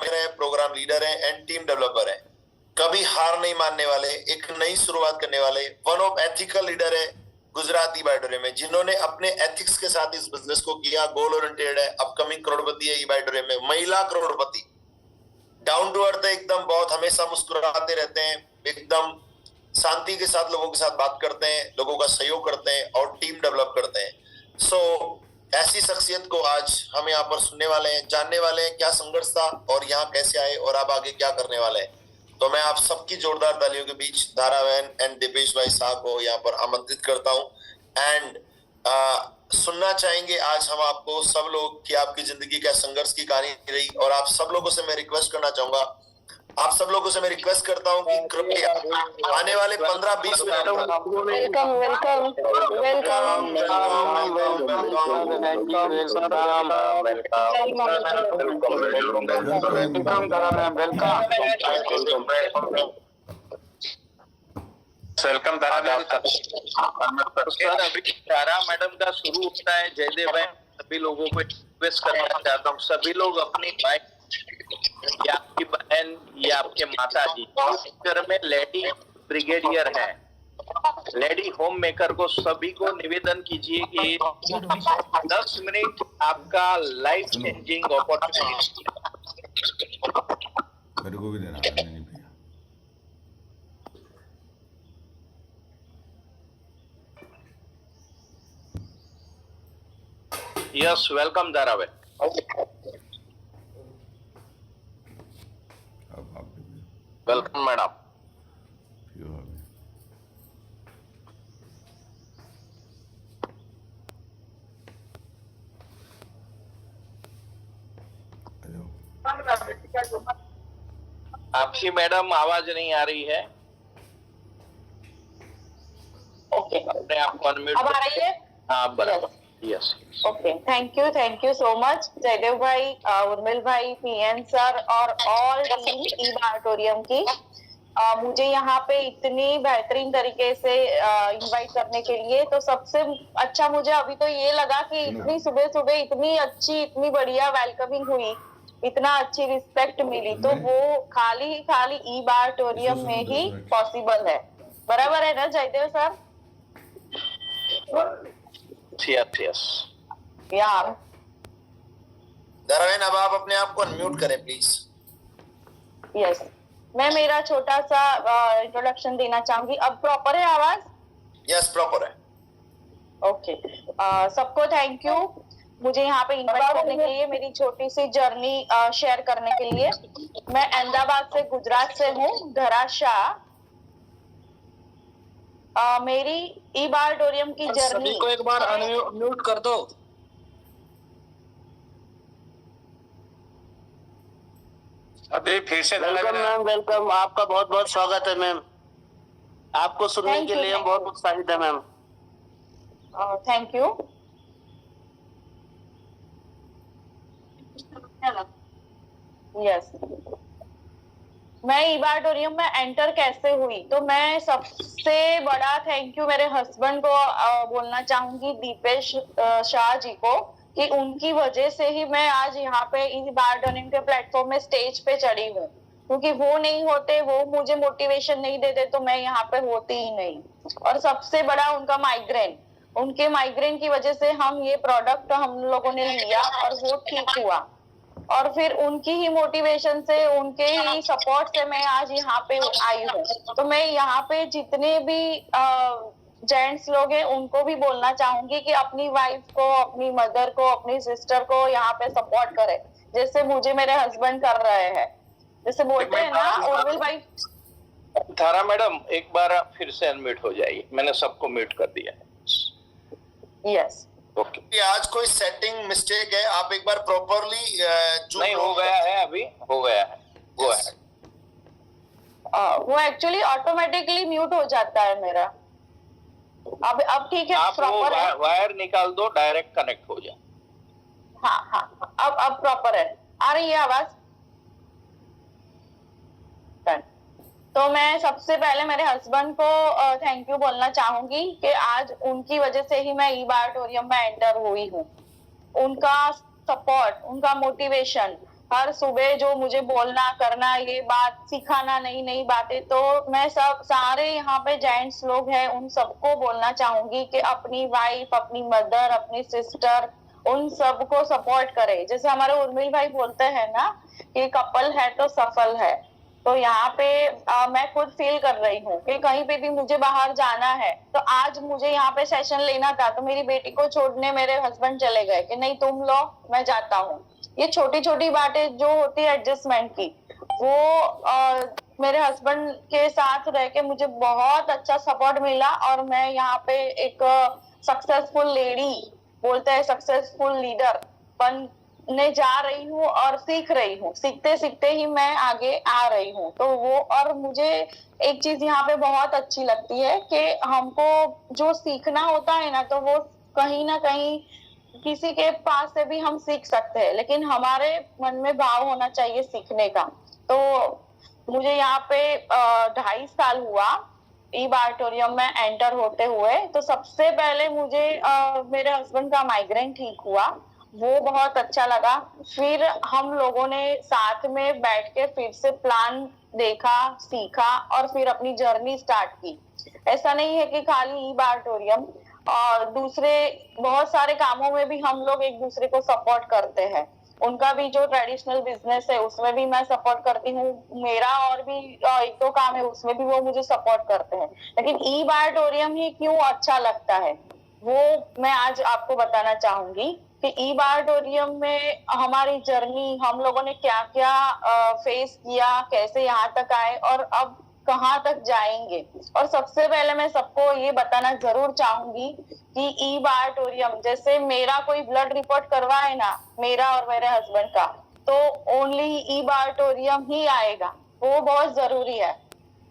है, programme leader है and team developer है। कभी हार नहीं मानने वाले, एक नई शुरुआत करने वाले, वन ऑफ एथिकल लीडर है गुजरात ई बायोटोरियम में, जिन्होंने अपने एथिक्स के साथ इस बिजनेस को किया। गोल ओरिएंटेड है, अपकमिंग करोड़पति है ई बायोटोरियम में, महिला करोड़पति, डाउन टू अर्थ है एकदम, बहुत हमेशा मुस्कुराते रहते हैं, एकदम शांति के साथ लोगों के साथ बात करते हैं, लोगों का सहयोग करते हैं और टीम डेवलप करते हैं। सो ऐसी शख्सियत को आज हम यहाँ पर सुनने वाले हैं, जानने वाले हैं क्या संघर्ष था और यहाँ कैसे आए और आप आगे क्या करने वाले हैं। तो मैं आप सबकी जोरदार तालियों के बीच धारा बहन एंड दीपेश भाई साहब को यहाँ पर आमंत्रित करता हूँ। एंड सुनना चाहेंगे आज हम आपको सब लोग कि आपकी जिंदगी क्या संघर्ष की कहानी रही। और आप सब लोगों से मैं रिक्वेस्ट करना चाहूंगा, आप सब लोगों से मैं रिक्वेस्ट करता हूं कि कृपया आने वाले 15-20 मिनट वेलकम सर, अभी तारा मैडम का शुरू होता है। जयदेव भाई, सभी लोगों को रिक्वेस्ट करना चाहता हूँ, सभी लोग अपनी बाइक या आपकी बहन या आपके माता जी घर में लेडी ब्रिगेडियर है, लेडी होम मेकर को सभी को निवेदन कीजिए कि 10 मिनट आपका लाइफ चेंजिंग अपॉर्चुनिटी मेरे को भी देना है, नहीं भैया। यस, वेलकम धारावे। Welcome madam. आपकी मैडम आवाज नहीं आ रही है। ओके, अपने आप को अनम्यूट। अब आ रही है? हाँ, बराबर। Yes. Okay, thank you so much Jaidev भाई, उर्मिल भाई, पीएन सर और ऑल टीम ई बायोटोरियम की। मुझे यहाँ पे इतनी बेहतरीन तरीके से इनवाइट करने के लिए, तो सबसे अच्छा मुझे अभी तो ये लगा कि इतनी सुबह सुबह इतनी अच्छी, इतनी बढ़िया वेलकमिंग हुई, इतना अच्छी रिस्पेक्ट मिली, तो वो खाली ई बायोटोरियम में ही पॉसिबल है। बराबर है ना जयदेव सर? यस। यार धाराबहन, अब आप अपने आप को अनम्यूट करें प्लीज। यस, मैं मेरा छोटा सा इंट्रोडक्शन देना चाहूंगी। अब प्रॉपर है आवाज? यस, प्रॉपर है। ओके, सबको थैंक यू मुझे यहाँ पे इनवाइट करने के लिए, मेरी छोटी सी जर्नी शेयर करने के लिए। मैं अहमदाबाद से, गुजरात से हूँ, धरा शाह। मेरी ई बायोटोरियम की जर्नी, सभी को एक बार अनम्यूट कर दो। अभी फिर से वेलकम मैम, वेलकम। आपका बहुत बहुत स्वागत है मैम। आपको सुनने के लिए हम बहुत उत्साहित है मैम। Thank you. यस, मैं ई बायोटोरियम में एंटर कैसे हुई, तो मैं सबसे बड़ा थैंक यू मेरे हस्बैंड को बोलना चाहूंगी, दीपेश शाह जी को, कि उनकी वजह से ही मैं आज यहाँ पे ई बायोटोरियम के प्लेटफॉर्म में स्टेज पे चढ़ी हूँ। क्योंकि वो नहीं होते, वो मुझे मोटिवेशन नहीं देते, तो मैं यहाँ पे होती ही नहीं। और सबसे बड़ा उनका माइग्रेन, उनके माइग्रेन की वजह से हम ये प्रोडक्ट हम लोगों ने लिया और वो ठीक हुआ। और फिर उनकी ही मोटिवेशन से, उनके ही सपोर्ट से मैं आज यहाँ पे आई हूँ। तो मैं यहाँ पे जितने भी जेंट्स लोग हैं उनको भी बोलना चाहूंगी कि अपनी वाइफ को, अपनी मदर को, अपनी सिस्टर को यहाँ पे सपोर्ट करे, जैसे मुझे मेरे हस्बैंड कर रहे हैं। जैसे बोलते हैं ना उर्मिल भाई। धारा मैडम, एक बार आप फिर से अनम्यूट हो जाइए, मैंने सबको म्यूट कर दिया है। Yes, okay. आज कोई सेटिंग मिस्टेक है, आप एक बार प्रॉपरली नहीं, हो गया है, अभी हो गया है, वो है। वो एक्चुअली ऑटोमेटिकली म्यूट हो जाता है मेरा। अब ठीक है, आप प्रॉपर है। वायर निकाल दो, डायरेक्ट कनेक्ट हो जाए। हाँ, अब प्रॉपर है। आ रही है आवाज? तो मैं सबसे पहले मेरे हस्बैंड को थैंक यू बोलना चाहूंगी कि आज उनकी वजह से ही मैं ई बायोटोरियम में एंटर हुई हूँ। उनका सपोर्ट, उनका मोटिवेशन, हर सुबह जो मुझे बोलना करना, ये बात सिखाना, नई नई बातें, तो मैं सब सारे यहाँ पे जेंट्स लोग हैं उन सबको बोलना चाहूंगी कि अपनी वाइफ, अपनी मदर, अपनी सिस्टर, उन सबको सपोर्ट करे। जैसे हमारे उर्मिल भाई बोलते हैं ना कि कपल है तो सफल है, तो यहाँ पे मैं खुद फील कर रही हूँ कि कहीं पे भी मुझे बाहर जाना है, तो आज मुझे यहाँ पे सेशन लेना था तो मेरी बेटी को छोड़ने मेरे हस्बैंड चले गए कि नहीं तुम लो, मैं जाता हूँ। ये छोटी छोटी बातें जो होती है एडजस्टमेंट की, वो मेरे हस्बैंड के साथ रह के मुझे बहुत अच्छा सपोर्ट मिला, और मैं यहाँ पे एक सक्सेसफुल लेडी, बोलते हैं सक्सेसफुल लीडर बनने जा रही हूँ और सीख रही हूँ। सीखते सीखते ही मैं आगे आ रही हूँ। तो वो, और मुझे एक चीज यहाँ पे बहुत अच्छी लगती है कि हमको जो सीखना होता है ना, तो वो कहीं ना कहीं किसी के पास से भी हम सीख सकते हैं, लेकिन हमारे मन में भाव होना चाहिए सीखने का। तो मुझे यहाँ पे 2.5 साल हुआ ईब ऑडिटोरियम में एंटर होते हुए। तो सबसे पहले मुझे मेरे हस्बैंड का माइग्रेन ठीक हुआ, वो बहुत अच्छा लगा। फिर हम लोगों ने साथ में बैठ के फिर से प्लान देखा, सीखा और फिर अपनी जर्नी स्टार्ट की। ऐसा नहीं है कि खाली ईब ऑडिटोरियम, और दूसरे बहुत सारे कामों में भी हम लोग एक दूसरे को सपोर्ट करते हैं। उनका भी जो ट्रेडिशनल बिजनेस है उसमें भी मैं सपोर्ट करती हूँ, मेरा और भी 1-2 काम है उसमें भी वो मुझे सपोर्ट करते हैं। लेकिन ईब ऑडिटोरियम ही क्यों अच्छा लगता है वो मैं आज आपको बताना चाहूंगी कि ईब ऑडिटोरियम में हमारी जर्नी, हम लोगों ने क्या क्या फेस किया, कैसे यहाँ तक आए और अब कहाँ तक जाएंगे। और सबसे पहले मैं सबको ये बताना जरूर चाहूंगी कि ईब ऑडिटोरियम, जैसे मेरा कोई ब्लड रिपोर्ट करवाए ना, मेरा और मेरे हस्बैंड का, तो ओनली ईब ऑडिटोरियम ही आएगा। वो बहुत जरूरी है,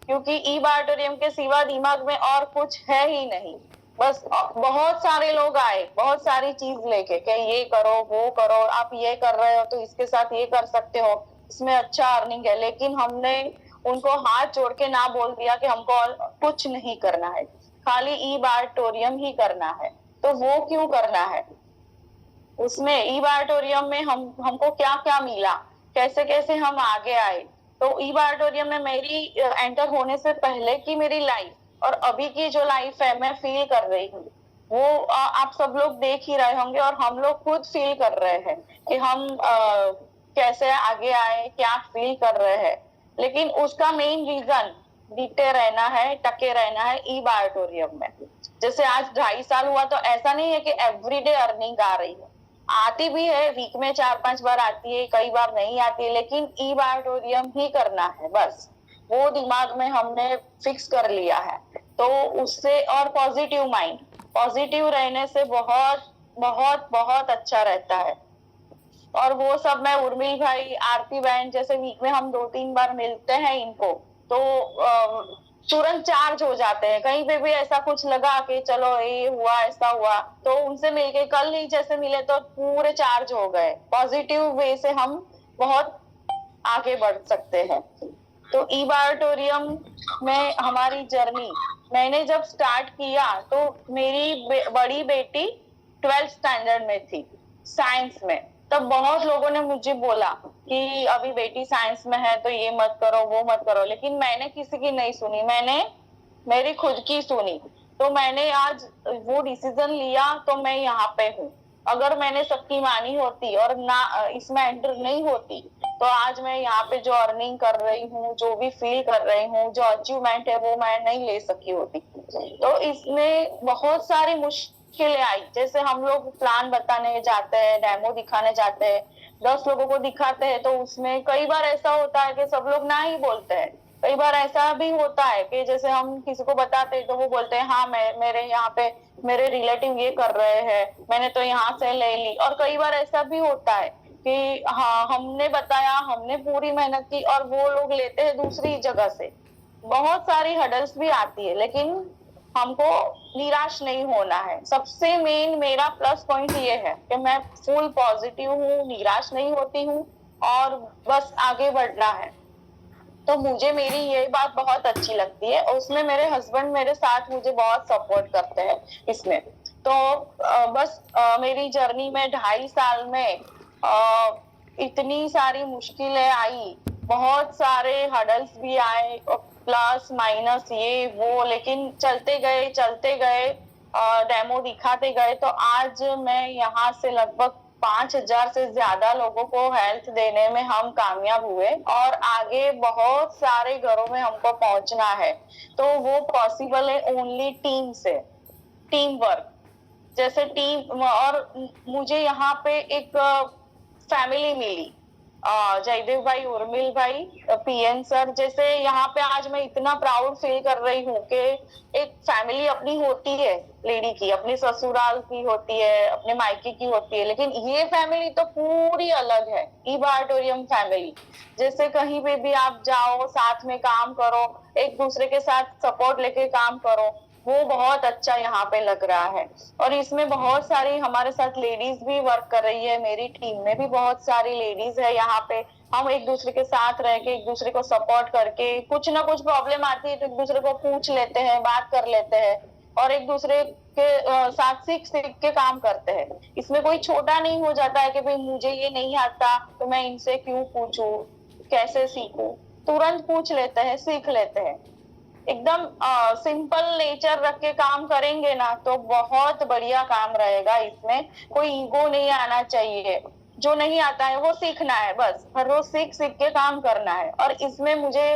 क्योंकि ईब ऑडिटोरियम के सिवा दिमाग में और कुछ है ही नहीं। बस बहुत सारे लोग आए बहुत सारी चीज लेके कि ये करो, वो करो, आप ये कर रहे हो तो इसके साथ ये कर सकते हो, इसमें अच्छा अर्निंग है। लेकिन हमने उनको हाथ जोड़ के ना बोल दिया कि हमको और कुछ नहीं करना है, खाली ईब ऑडिटोरियम ही करना है। तो वो क्यों करना है, उसमें ईब ऑडिटोरियम में हमको क्या क्या मिला, कैसे कैसे हम आगे आए। तो ईब ऑडिटोरियम में मेरी एंटर होने से पहले की मेरी लाइफ और अभी की जो लाइफ है मैं फील कर रही हूँ, वो आप सब लोग देख ही रहे होंगे और हम लोग खुद फील कर रहे हैं कि हम कैसे आगे आए, क्या फील कर रहे हैं। लेकिन उसका मेन रीजन डटे रहना है, टके रहना है ईब ऑडिटोरियम में। जैसे आज 2.5 साल हुआ, तो ऐसा नहीं है कि एवरीडे अर्निंग आ रही है, आती भी है, वीक में 4-5 बार आती है, कई बार नहीं आती है, लेकिन ईब ऑडिटोरियम ही करना है बस। वो दिमाग में हमने फिक्स कर लिया है। तो उससे, और पॉजिटिव माइंड, पॉजिटिव रहने से बहुत बहुत बहुत अच्छा रहता है। और वो सब मैं उर्मिल भाई, आरती बहन, जैसे वीक में हम 2-3 बार मिलते हैं इनको, तो तुरंत चार्ज हो जाते हैं। कहीं पे भी ऐसा कुछ लगा कि चलो ये हुआ, ऐसा हुआ, तो उनसे मिलके कल ही जैसे मिले तो पूरे चार्ज हो गए। पॉजिटिव वे से हम बहुत आगे बढ़ सकते हैं। तो ईब ऑडिटोरियम में हमारी जर्नी, मैंने जब स्टार्ट किया तो मेरी बड़ी बेटी 12th स्टैंडर्ड में थी, साइंस में। तब बहुत लोगों ने मुझे बोला कि अभी बेटी साइंस में है तो ये मत करो, वो मत करो, लेकिन मैंने किसी की नहीं सुनी, मैंने मेरी खुद की सुनी। तो मैंने आज वो डिसीजन लिया, तो मैं यहाँ पे हूँ। अगर मैंने सबकी मानी होती और ना इसमें एंटर नहीं होती, तो आज मैं यहाँ पे जो अर्निंग कर रही हूँ, जो भी फील कर रही हूँ, जो अचीवमेंट है, वो मैं नहीं ले सकी होती। तो इसमें बहुत सारी मुश्किलें आई। जैसे हम लोग प्लान बताने जाते हैं, डेमो दिखाने जाते हैं, 10 लोगों को दिखाते हैं, तो उसमें कई बार ऐसा होता है कि सब लोग ना ही बोलते हैं। कई बार ऐसा भी होता है कि जैसे हम किसी को बताते हैं तो वो बोलते हैं हाँ मेरे यहाँ पे मेरे रिलेटिव ये कर रहे हैं, मैंने तो यहाँ से ले ली। और कई बार ऐसा भी होता है कि हाँ हमने बताया, हमने पूरी मेहनत की और वो लोग लेते हैं दूसरी जगह से। बहुत सारी हडल्स भी आती है, लेकिन हमको निराश नहीं होना है। सबसे मेन मेरा प्लस पॉइंट ये है कि मैं फुल पॉजिटिव हूँ, निराश नहीं होती हूँ और बस आगे बढ़ना है। तो मुझे मेरी ये बात बहुत अच्छी लगती है और उसमें मेरे हस्बैंड मेरे साथ मुझे बहुत सपोर्ट करते हैं इसमें। तो बस मेरी जर्नी में 2.5 साल में इतनी सारी मुश्किलें आई, बहुत सारे हडल्स भी आए, प्लस माइनस ये वो, लेकिन चलते गए डेमो दिखाते गए, तो आज मैं यहाँ से लगभग 5,000 से ज्यादा लोगों को हेल्थ देने में हम कामयाब हुए, और आगे बहुत सारे घरों में हमको पहुंचना है। तो वो पॉसिबल है ओनली टीम से, टीम वर्क। जैसे टीम, और मुझे यहाँ पे एक फैमिली मिली, जयदेव भाई, उर्मिल भाई, पीएन सर, जैसे यहाँ पे आज मैं इतना प्राउड फील कर रही हूँ कि एक फैमिली अपनी होती है, लेडी की अपनी ससुराल की होती है, अपने मायके की होती है, लेकिन ये फैमिली तो पूरी अलग है, ईबा ऑडिटोरियम फैमिली। जैसे कहीं पे भी आप जाओ, साथ में काम करो, एक दूसरे के साथ सपोर्ट लेके काम करो, वो बहुत अच्छा यहाँ पे लग रहा है। और इसमें बहुत सारी हमारे साथ लेडीज भी वर्क कर रही है, मेरी टीम में भी बहुत सारी लेडीज है यहाँ पे। हम एक दूसरे के साथ रह के, एक दूसरे को सपोर्ट करके, कुछ ना कुछ प्रॉब्लम आती है तो एक दूसरे को पूछ लेते हैं, बात कर लेते हैं, और एक दूसरे के साथ सीख के काम करते हैं। इसमें कोई छोटा नहीं हो जाता है कि भाई मुझे ये नहीं आता तो मैं इनसे क्यों पूछूं, कैसे सीखूं। तुरंत पूछ लेते हैं, सीख लेते हैं। एकदम सिंपल नेचर रख के काम करेंगे ना तो बहुत बढ़िया काम रहेगा। इसमें कोई ईगो नहीं आना चाहिए, जो नहीं आता है वो सीखना है, बस हर रोज सीख के काम करना है। और इसमें मुझे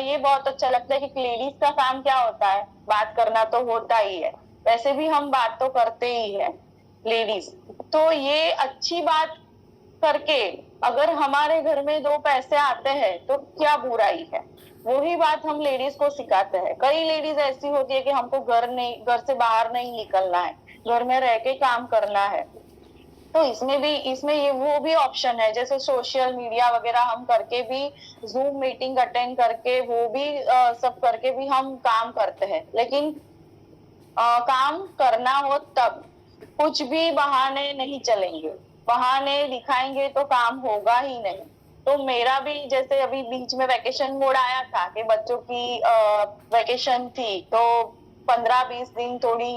ये बहुत अच्छा लगता है कि लेडीज का काम क्या होता है, बात करना तो होता ही है, वैसे भी हम बात तो करते ही है लेडीज। तो ये अच्छी बात करके अगर हमारे घर में 2 पैसे आते हैं तो क्या बुराई है, वही बात हम लेडीज को सिखाते हैं। कई लेडीज ऐसी होती है कि हमको घर से बाहर नहीं निकलना है, घर में रह के काम करना है। तो इसमें ये वो भी ऑप्शन है, जैसे सोशल मीडिया वगैरह हम करके भी, जूम मीटिंग अटेंड करके, वो भी सब करके भी हम काम करते हैं। लेकिन काम करना हो तब, कुछ भी बहाने नहीं चलेंगे, बहाने दिखाएंगे तो काम होगा ही नहीं। तो मेरा भी जैसे अभी बीच में वैकेशन मोड आया था कि बच्चों की वैकेशन थी, तो 15-20 दिन थोड़ी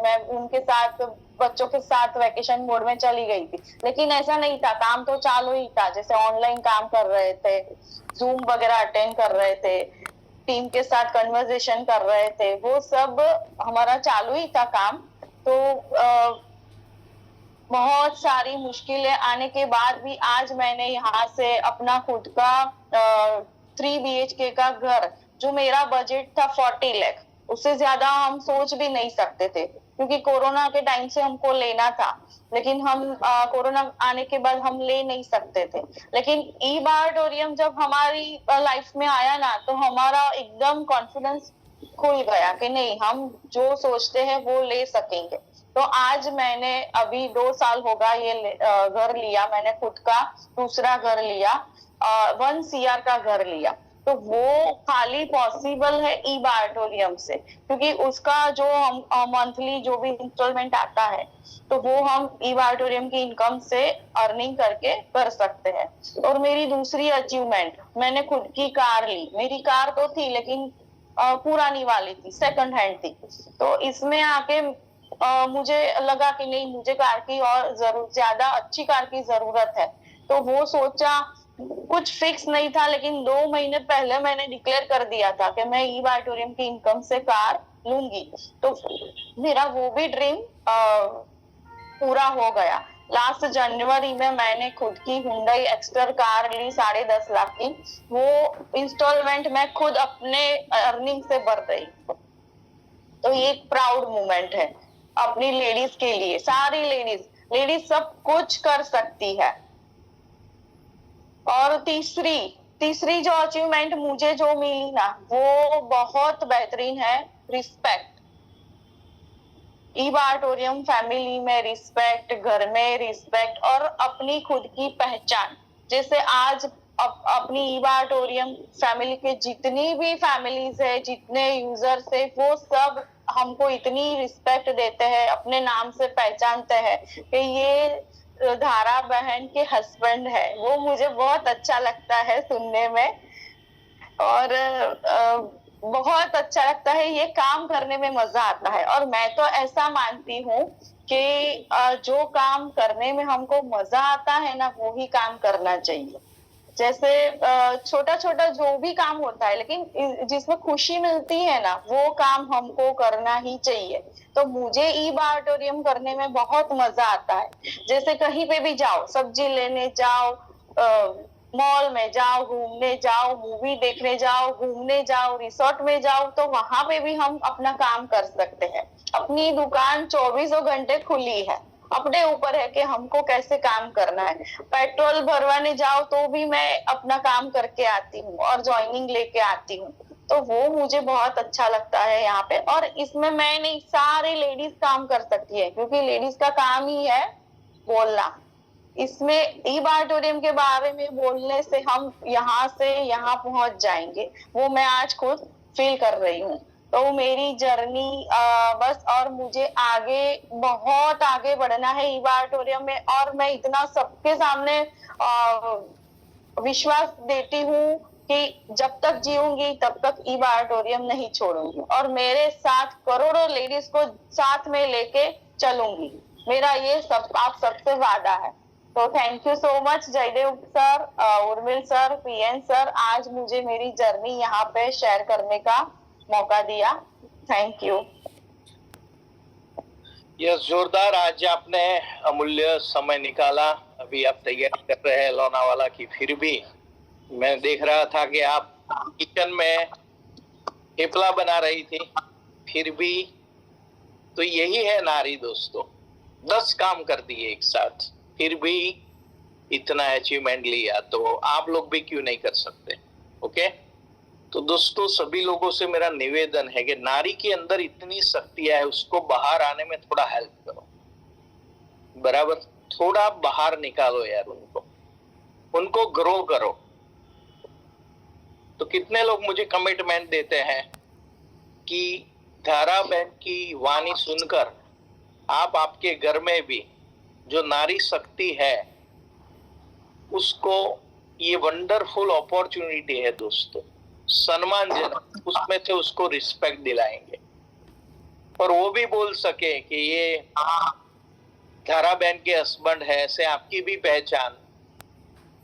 मैं उनके साथ, बच्चों के साथ वैकेशन मोड में चली गई थी। लेकिन ऐसा नहीं था, काम तो चालू ही था, जैसे ऑनलाइन काम कर रहे थे, जूम वगैरह अटेंड कर रहे थे, टीम के साथ कन्वर्सेशन कर रहे थे, वो सब हमारा चालू ही था काम। तो बहुत सारी मुश्किलें आने के बाद भी आज मैंने यहाँ से अपना खुद का 3 BHK का घर, जो मेरा बजट था 40 लाख, उससे ज्यादा हम सोच भी नहीं सकते थे, क्योंकि कोरोना के टाइम से हमको लेना था, लेकिन हम कोरोना आने के बाद हम ले नहीं सकते थे। लेकिन ईबा ऑडिटोरियम जब हमारी लाइफ में आया ना, तो हमारा एकदम कॉन्फिडेंस खुल गया कि नहीं, हम जो सोचते हैं वो ले सकेंगे। तो आज मैंने अभी 2 साल होगा ये घर लिया, मैंने खुद का दूसरा घर लिया, 1 CR का घर लिया। तो वो खाली पॉसिबल है ईबा ऑडिटोरियम से, क्योंकि उसका जो हम मंथली जो भी इंस्टॉलमेंट आता है, तो वो हम ईबा ऑडिटोरियम की इनकम से अर्निंग करके कर सकते हैं। और मेरी दूसरी अचीवमेंट, मैंने खुद की कार ली। मेरी कार तो थी लेकिन पुरानी वाली थी, सेकंड हैंड थी। तो इसमें आके मुझे लगा कि नहीं, मुझे कार की और ज्यादा अच्छी कार की जरूरत है। तो वो सोचा, कुछ फिक्स नहीं था, लेकिन 2 महीने पहले मैंने डिक्लेयर कर दिया था कि मैं ईबा ऑडिटोरियम की इनकम से कार लूंगी। तो मेरा वो भी ड्रीम पूरा हो गया। लास्ट जनवरी में मैंने खुद की हुंडई एक्स्टर कार ली 10.5 लाख की। वो इंस्टॉलमेंट मैं खुद अपने अर्निंग से भर रही। तो ये एक प्राउड मोमेंट है अपनी लेडीज के लिए। सारी लेडीज सब कुछ कर सकती है। और तीसरी जो अचीवमेंट मुझे जो मिली ना, वो बहुत बेहतरीन है, रिस्पेक्ट। ईबा ऑडिटोरियम फैमिली में रिस्पेक्ट, घर में रिस्पेक्ट, और अपनी खुद की पहचान। जैसे आज अपनी ईबा ऑडिटोरियम फैमिली के जितनी भी फैमिलीज है, जितने यूजर्स है, वो सब हमको इतनी रिस्पेक्ट देते हैं, अपने नाम से पहचानते हैं कि ये धारा बहन के हस्बैंड है। वो मुझे बहुत अच्छा लगता है सुनने में, और बहुत अच्छा लगता है, ये काम करने में मजा आता है। और मैं तो ऐसा मानती हूँ कि जो काम करने में हमको मजा आता है ना, वो ही काम करना चाहिए। जैसे छोटा छोटा जो भी काम होता है, लेकिन जिसमें खुशी मिलती है ना, वो काम हमको करना ही चाहिए। तो मुझे ईबा ऑडिटोरियम करने में बहुत मजा आता है। जैसे कहीं पे भी जाओ, सब्जी लेने जाओ, मॉल में जाओ, घूमने जाओ, मूवी देखने जाओ, घूमने जाओ, रिसोर्ट में जाओ, तो वहां पे भी हम अपना काम कर सकते हैं। अपनी दुकान 24 घंटे खुली है, अपने ऊपर है कि हमको कैसे काम करना है। पेट्रोल भरवाने जाओ तो भी मैं अपना काम करके आती हूँ और ज्वाइनिंग लेके आती हूँ। तो वो मुझे बहुत अच्छा लगता है यहाँ पे। और इसमें मैं नहीं, सारी लेडीज काम कर सकती है, क्योंकि लेडीज का काम ही है बोलना। इसमें ईबा ऑडिटोरियम के बारे में बोलने से हम यहाँ से यहाँ पहुंच जाएंगे, वो मैं आज खुद फील कर रही हूँ। तो मेरी जर्नी बस, और मुझे आगे, बहुत आगे बढ़ना है ईबा ऑडिटोरियम में। और मैं इतना सबके सामने विश्वास देती हूँ कि जब तक जीऊंगी तब तक ईबा ऑडिटोरियम नहीं छोड़ूंगी, और मेरे साथ करोड़ों लेडीज को साथ में लेके चलूंगी। मेरा ये सब आप सबसे वादा है। तो thank you so much Jaidev sir, Urmil sir, PN sir, आज मुझे मेरी जर्नी यहाँ पे शेयर करने का मौका दिया। Thank you. यस, जोरदार। आज आपने अमूल्य समय निकाला। अभी आप तैयारी कर रहे हैं लोनावाला की, फिर भी मैं देख रहा था कि आप किचन में थेपला बना रही थी, फिर भी। तो यही है नारी दोस्तों, 10 काम कर दिए एक साथ, फिर भी इतना अचीवमेंट लिया, तो आप लोग भी क्यों नहीं कर सकते? ओके। तो दोस्तों, सभी लोगों से मेरा निवेदन है कि नारी के अंदर इतनी शक्तियां है, उसको बाहर आने में थोड़ा हेल्प करो, बराबर? थोड़ा बाहर निकालो यार, उनको ग्रो करो। तो कितने लोग मुझे कमिटमेंट देते हैं कि धारा बहन की वाणी सुनकर आप आपके घर में भी जो नारी शक्ति है, उसको ये वंडरफुल अपॉर्चुनिटी है दोस्तों, सम्मानजनक, उसमें से उसको रिस्पेक्ट दिलाएंगे। और वो भी बोल सके कि ये धारा बहन के हस्बैंड है, ऐसे आपकी भी पहचान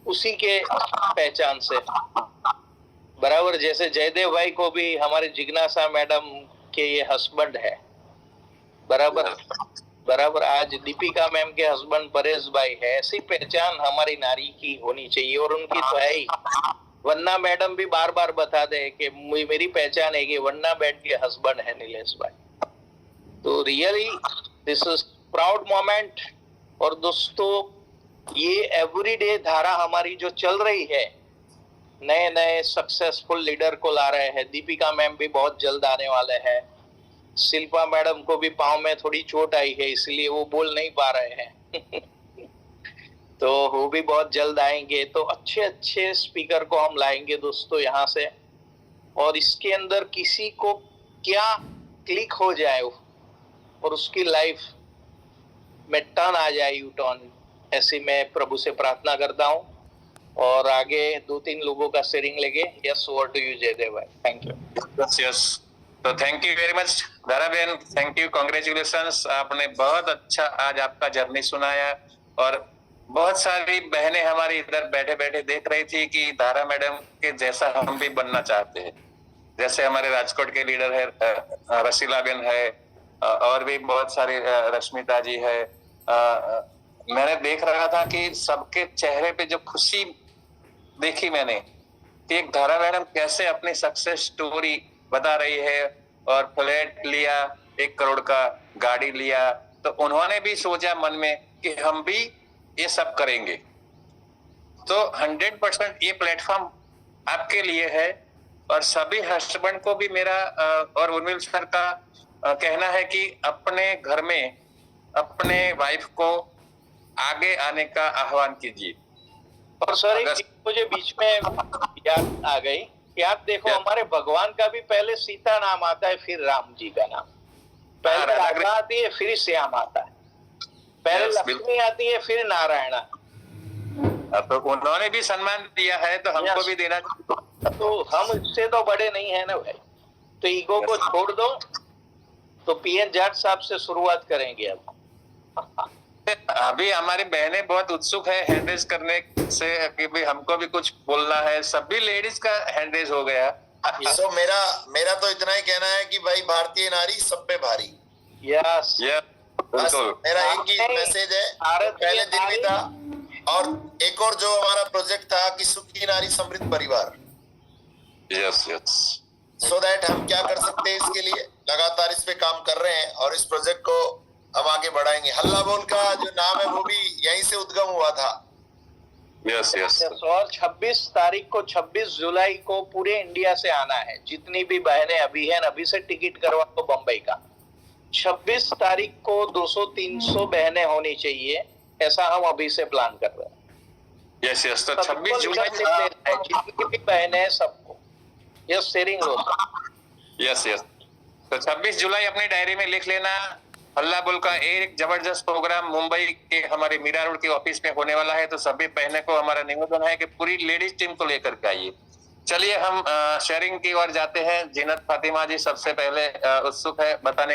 उसी के पहचान से, बराबर। जैसे जयदेव भाई को भी हमारे जिज्ञासा मैडम के ये हस्बैंड है, बराबर बराबर। आज दीपिका मैम के हस्बैंड परेश भाई है, ऐसी पहचान हमारी नारी की होनी चाहिए, और उनकी तो है ही। वन्ना मैडम भी बार बार बता दे कि मेरी पहचान है कि वन्ना बहन के हस्बैंड है नीलेश भाई। तो really this is proud moment. और दोस्तों, ये एवरीडे धारा हमारी जो चल रही है, नए नए सक्सेसफुल लीडर को ला रहे हैं। दीपिका मैम भी बहुत जल्द आने वाले हैं। शिल्पा मैडम को भी पांव में थोड़ी चोट आई है, इसलिए वो बोल नहीं पा रहे हैं तो वो भी बहुत जल्द आएंगे। तो अच्छे अच्छे स्पीकर को हम लाएंगे दोस्तों यहाँ से, और इसके अंदर किसी को क्या क्लिक हो जाए और उसकी लाइफ में टर्न आ जाए, यू टर्न, ऐसी मैं प्रभु से प्रार्थना करता हूँ। और आगे 2-3 लोगों का शेयरिंग लेंगे। Yes, over to you Jaidev भाई। Thank you. यस, तो thank you very much Dhara बहन, थैंक यू, कांग्रेचुलेशंस। आपने बहुत अच्छा आज आपका जर्नी सुनाया, और बहुत सारी बहनें हमारी इधर बैठे बैठे देख रही थी कि धारा मैडम के जैसा हम भी बनना चाहते हैं। जैसे हमारे राजकोट के लीडर है रसीला बेन है, और भी बहुत सारी रश्मिता जी है। मैंने देख रहा था कि सबके चेहरे पे जो खुशी देखी मैंने, कि एक धारा मैडम कैसे अपनी सक्सेस स्टोरी बता रही है, और फ्लैट लिया, 1 करोड़ का गाड़ी लिया, तो उन्होंने भी सोचा मन में कि हम भी ये सब करेंगे। तो 100% ये प्लेटफॉर्म आपके लिए है। और सभी हस्बैंड को भी मेरा और उर्मिल सर का कहना है कि अपने घर में अपने वाइफ को आगे आने का आह्वान कीजिए। और सर, एक मुझे बीच में याद आ गई कि आप देखो, हमारे भगवान का भी पहले सीता नाम आता है, फिर राम जी का नाम, पहले राधा आती है, फिर श्याम आता है, पहले लक्ष्मी आती है, फिर नारायणा। तो उन्होंने भी सम्मान दिया है, तो हमको भी देना। तो हम इससे तो बड़े नहीं है ना भाई। तो ईगो को छोड़ दो। तो पीएन जाट साहब से शुरुआत करेंगे अब। अभी हमारी बहनें बहुत उत्सुक है हैंड रेज करने से कि भाई हमको भी कुछ बोलना है। सभी लेडीज का हैंड रेज हो गया। सो मेरा तो इतना ही कहना है कि भाई भारतीय नारी सब पे भारी। यस बस बिल्कुल। मेरा एक ही मैसेज है। पहले दिन भी था और एक और जो हमारा प्रोजेक्ट था कि सुखी नारी समृद्ध परिवार, यस यस। सो दैट हम क्या कर सकते हैं इसके लिए लगातार इस पे काम कर रहे हैं और इस प्रोजेक्ट को हम आगे बढ़ाएंगे। हल्ला बोल का जो नाम है वो भी यहीं से उद्गम हुआ था। Yes yes. और 26 तारीख को 26 जुलाई को पूरे इंडिया से आना है। जितनी भी बहनें अभी हैं अभी से टिकट करवा दो बम्बई का। 26 तारीख को 200-300 बहनें होनी चाहिए, ऐसा हम अभी से प्लान कर रहे हैं। Yes yes. तो 26 जुलाई जितनी भी बहनें हैं सबको यस शेयरिंग होता। Yes yes. तो 26 जुलाई अपनी डायरी में लिख लेना। हल्ला बोल का एक जबरदस्त प्रोग्राम मुंबई के हमारे मीरा रोड के ऑफिस में होने वाला है। तो सभी बहनों को हमारा निवेदन है कि पूरी लेडीज टीम को लेकर के आइए। चलिए हम शेयरिंग की ओर जाते हैं। जीनत फातिमा जी सबसे पहले उत्सुक है बताने